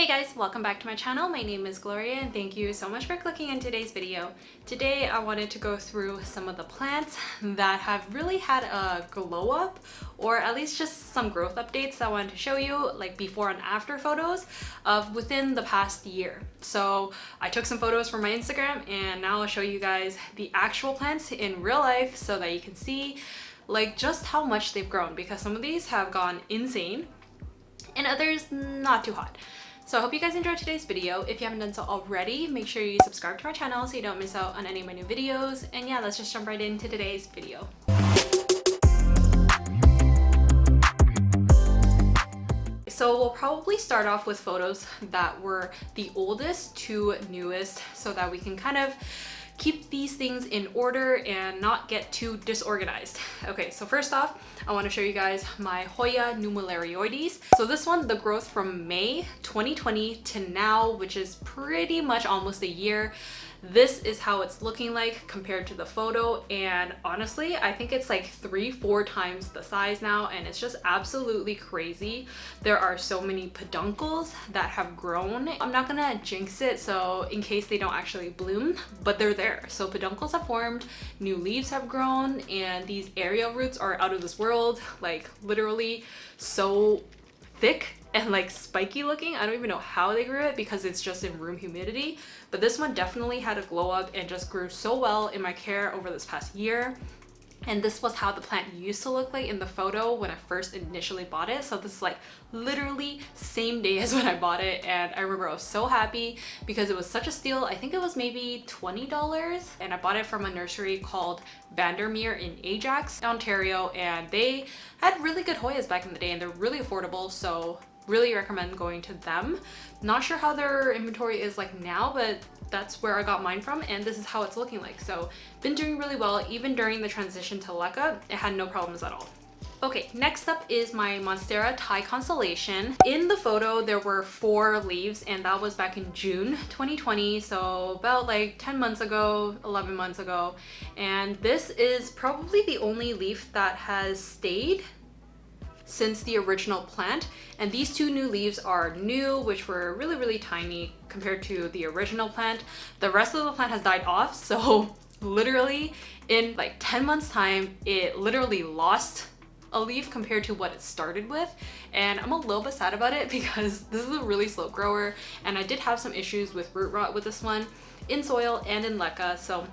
guys, welcome back to my channel. My name is Gloria and thank you so much for clicking on today's video. Today I wanted to go through some of the plants that have really had a glow up, or at least just some growth updates I wanted to show you, like before and after photos of within the past year. So I took some photos from my Instagram and now I'll show you guys the actual plants in real life so that you can see like just how much they've grown, because some of these have gone insane and others not too hot. So I hope you guys enjoyed today's video. If you haven't done so already, make sure you subscribe to my channel so you don't miss out on any of my new videos. And yeah, let's just jump right into today's video. So we'll probably start off with photos that were the oldest to newest so that we can kind of keep these things in order and not get too disorganized. Okay, so first off, I want to show you guys my Hoyanumerioides. So this one, the growth from May 2020 to now, which is pretty much almost a year. This is how it's looking like compared to the photo, and honestly I think it's like 3-4 times the size now, and it's just absolutely crazy. There are so many peduncles that have grown. I'm not gonna jinx it, so in case they don't actually bloom, but they're there. So peduncles have formed, new leaves have grown, and these aerial roots are out of this world, like literally so thick and like spiky looking. I don't even know how they grew it because it's just in room humidity, but this one definitely had a glow up and just grew so well in my care over this past year. And this was how the plant used to look like in the photo when I first initially bought it. So this is like literally same day as when I bought it, and I remember I was so happy because it was such a steal. I think it was maybe $20, and I bought it from a nursery called Vandermeer in Ajax, Ontario, and they had really good Hoyas back in the day and they're really affordable, so really recommend going to them. Not sure how their inventory is like now, but that's where I got mine from, and this is how it's looking like. So been doing really well. Even during the transition to leca, it had no problems at all. Okay, next up is my Monstera Thai Constellation. In the photo there were 4 leaves, and that was back in June 2020, so about like 10 months ago, 11 months ago. And this is probably the only leaf that has stayed since the original plant, and these 2 new leaves are new, which were really tiny compared to the original plant. The rest of the plant has died off, so literally in like 10 months time it literally lost a leaf compared to what it started with, and I'm a little bit sad about it because this is a really slow grower, and I did have some issues with root rot with this one in soil and in leca. So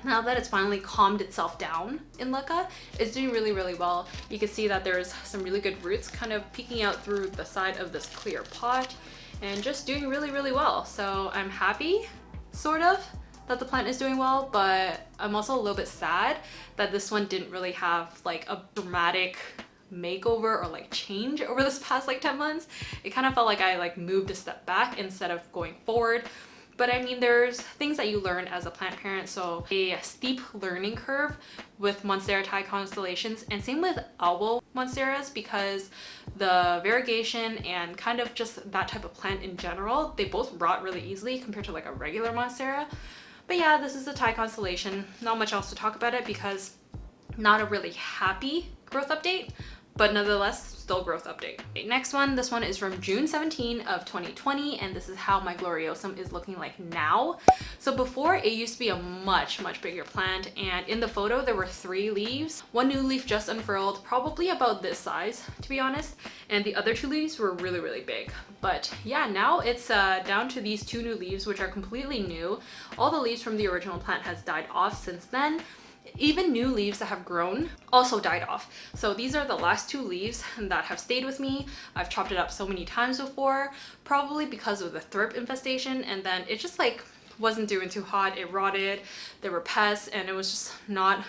now that it's finally calmed itself down in leca, it's doing really well. You can see that there's some really good roots kind of peeking out through the side of this clear pot and just doing really well. So I'm happy, sort of, that the plant is doing well, but I'm also a little bit sad that this one didn't really have like a dramatic makeover or like change over this past like 10 months. It kind of felt like I like moved a step back instead of going forward. But I mean, there's things that you learn as a plant parent, so a steep learning curve with Monstera Thai constellations, and same with owl monsteras, because the variegation and kind of just that type of plant in general, they both rot really easily compared to like a regular monstera. But yeah, this is the Thai constellation. Not much else to talk about it because not a really happy growth update, but nonetheless still growth update. Okay, next one, this one is from June 17 of 2020, and this is how my Gloriosum is looking like now. So before, it used to be a much bigger plant, and in the photo there were 3 leaves. 1 new leaf just unfurled, probably about this size to be honest, and the other 2 leaves were really big. But yeah, now it's down to these 2 new leaves, which are completely new. All the leaves from the original plant has died off since then. Even new leaves that have grown also died off. So these are the last 2 leaves that have stayed with me. I've chopped it up so many times before, probably because of the thrip infestation, and then it just like wasn't doing too hot. It rotted, there were pests, and it was just not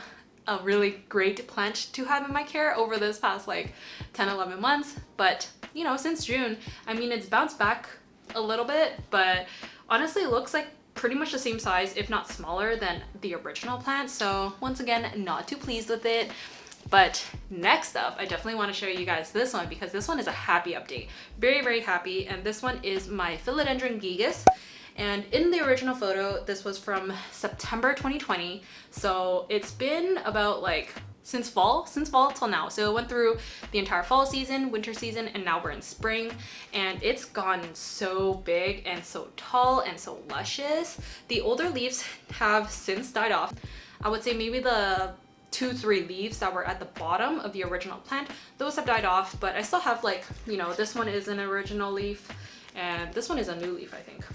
a really great plant to have in my care over this past like 10-11 months. But you know, since June, I mean, it's bounced back a little bit, but honestly it looks like pretty much the same size, if not smaller, than the original plant. So once again, not too pleased with it. But next up, I definitely want to show you guys this one because this one is a happy update. Very happy. And this one is my Philodendron gigas. And in the original photo, this was from September 2020. So it's been about like since fall till now. So it went through the entire fall season, winter season, and now we're in spring, and it's gotten so big and so tall and so luscious. The older leaves have since died off. I would say maybe the 2-3 leaves that were at the bottom of the original plant, those have died off, but I still have, like, you know, this one is an original leaf and this one is a new leaf, I think.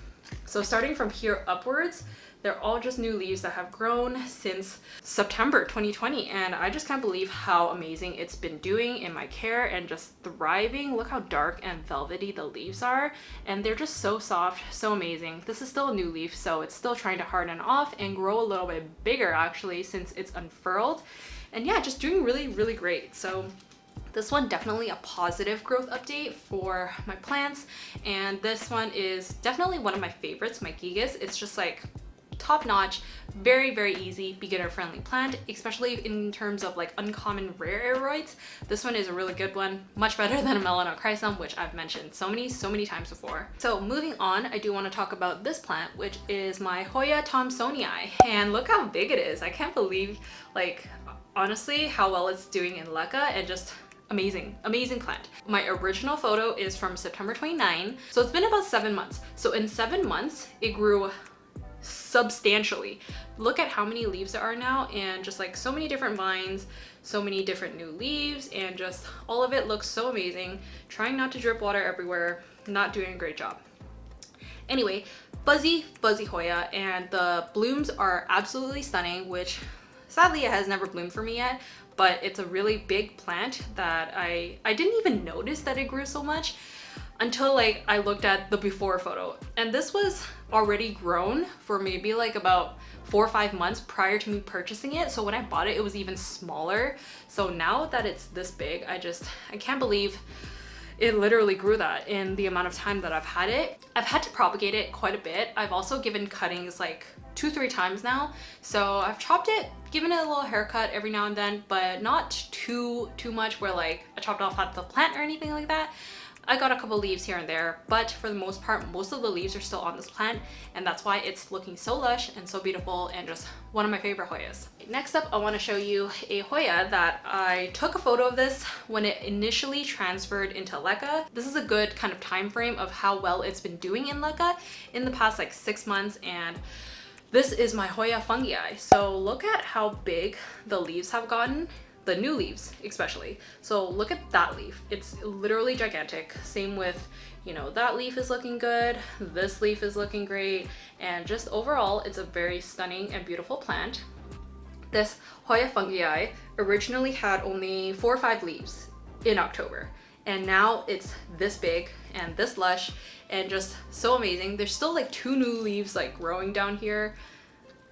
So starting from here upwards, they're all just new leaves that have grown since September 2020, and I just can't believe how amazing it's been doing in my care and just thriving. Look how dark and velvety the leaves are, and they're just so soft, so amazing. This is still a new leaf, so it's still trying to harden off and grow a little bit bigger actually since it's unfurled. And yeah, just doing really, really great. So this one definitely a positive growth update for my plants, and this one is definitely one of my favorites, my gigas. It's just like top-notch, very, very easy, beginner-friendly plant, especially in terms of like uncommon rare aeroids. This one is a really good one, much better than a melanochrysum, which I've mentioned so many times before. So moving on, I do want to talk about this plant, which is my Hoya tomsoniae, and look how big it is. I can't believe, like, honestly, how well it's doing in LECA, and just amazing plant. My original photo is from September 29, so it's been about 7 months. So in 7 months, it grew substantially. Look at how many leaves there are now, and just like so many different vines, so many different new leaves, and just all of it looks so amazing. Trying not to drip water everywhere, not doing a great job. Anyway, fuzzy Hoya, and the blooms are absolutely stunning, which sadly it has never bloomed for me yet, but it's a really big plant that I didn't even notice that it grew so much until like I looked at the before photo, and this was already grown for maybe like about 4 or 5 months prior to me purchasing it. So when I bought it, it was even smaller. So now that it's this big, I can't believe it literally grew that in the amount of time that I've had it. I've had to propagate it quite a bit. I've also given cuttings like 2-3 times now. So I've chopped it, given it a little haircut every now and then, but not too much where like I chopped off half the plant or anything like that. I got a couple leaves here and there, but for the most part, most of the leaves are still on this plant, and that's why it's looking so lush and so beautiful, and just one of my favorite Hoyas. Next up, I want to show you a Hoya that I took a photo of this when it initially transferred into LECA. This is a good kind of time frame of how well it's been doing in LECA in the past like 6 months, and this is my Hoya Fungi Eye. So look at how big the leaves have gotten. The new leaves especially. So look at that leaf, it's literally gigantic. Same with, you know, that leaf is looking good, this leaf is looking great, and just overall it's a very stunning and beautiful plant. This Hoya Fungi Eye originally had only 4 or 5 leaves in October, and now it's this big and this lush and just so amazing. There's still like 2 new leaves like growing down here.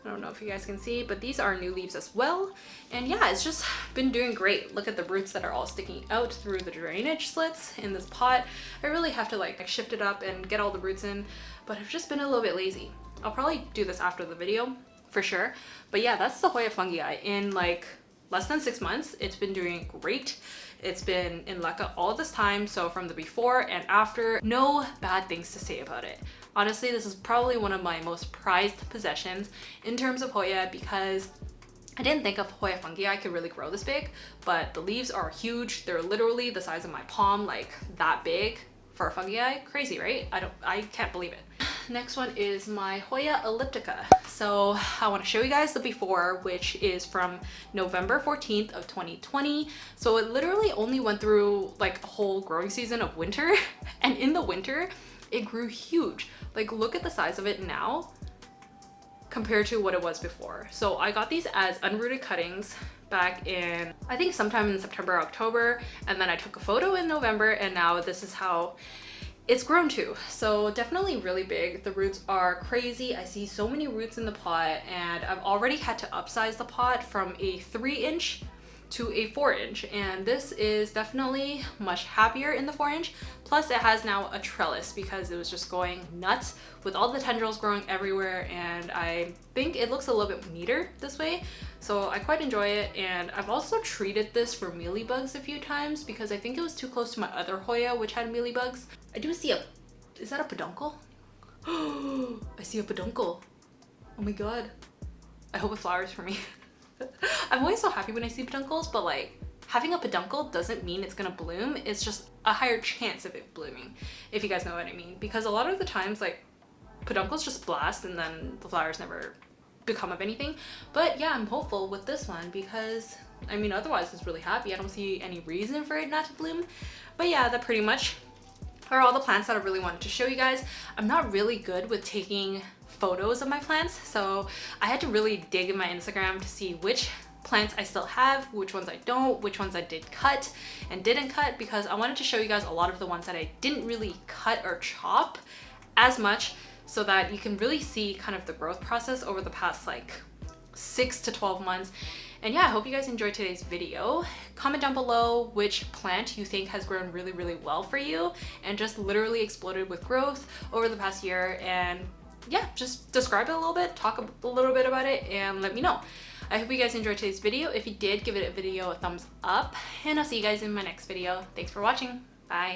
I don't know if you guys can see, but these are new leaves as well. And yeah, it's just been doing great. Look at the roots that are all sticking out through the drainage slits in this pot. I really have to like shift it up and get all the roots in, but I've just been a little bit lazy. I'll probably do this after the video for sure. But yeah, that's the Hoya Fungi Eye. In like less than 6 months, it's been doing great. It's been in LECA all this time, so from the before and after, no bad things to say about it. Honestly, this is probably one of my most prized possessions in terms of Hoya, because I didn't think of Hoya Fungi Eye could really grow this big, but the leaves are huge. They're literally the size of my palm, like that big for a fungi. Crazy, right? I can't believe it. Next one is my Hoya Elliptica. So I want to show you guys the before, which is from November 14th of 2020. So it literally only went through like a whole growing season of winter, and in the winter it grew huge. Like look at the size of it now compared to what it was before. So I got these as unrooted cuttings back in, I think sometime in September, October, and then I took a photo in November, and now this is how it's grown to. So definitely really big. The roots are crazy. I see so many roots in the pot, and I've already had to upsize the pot from a 3-inch to a 4-inch, and this is definitely much happier in the 4-inch. Plus it has now a trellis because it was just going nuts with all the tendrils growing everywhere, and I think it looks a little bit neater this way. So I quite enjoy it, and I've also treated this for mealybugs a few times because I think it was too close to my other Hoya which had mealybugs. I do see is that a peduncle? I see a peduncle. Oh my god. I hope it flowers for me. I'm always so happy when I see peduncles, but like having a peduncle doesn't mean it's gonna bloom. It's just a higher chance of it blooming, if you guys know what I mean. Because a lot of the times like peduncles just blast and then the flowers never become of anything. But yeah, I'm hopeful with this one because I mean otherwise it's really happy. I don't see any reason for it not to bloom. But yeah, that pretty much are all the plants that I really wanted to show you guys. I'm not really good with taking photos of my plants, so I had to really dig in my Instagram to see which plants I still have, which ones I don't, which ones I did cut and didn't cut, because I wanted to show you guys a lot of the ones that I didn't really cut or chop as much, so that you can really see kind of the growth process over the past like 6 to 12 months. And yeah, I hope you guys enjoyed today's video. Comment down below which plant you think has grown really, really well for you and just literally exploded with growth over the past year. And yeah, just describe it a little bit, talk a little bit about it, and let me know. I hope you guys enjoyed today's video. If you did, give it a thumbs up, and I'll see you guys in my next video. Thanks for watching. Bye.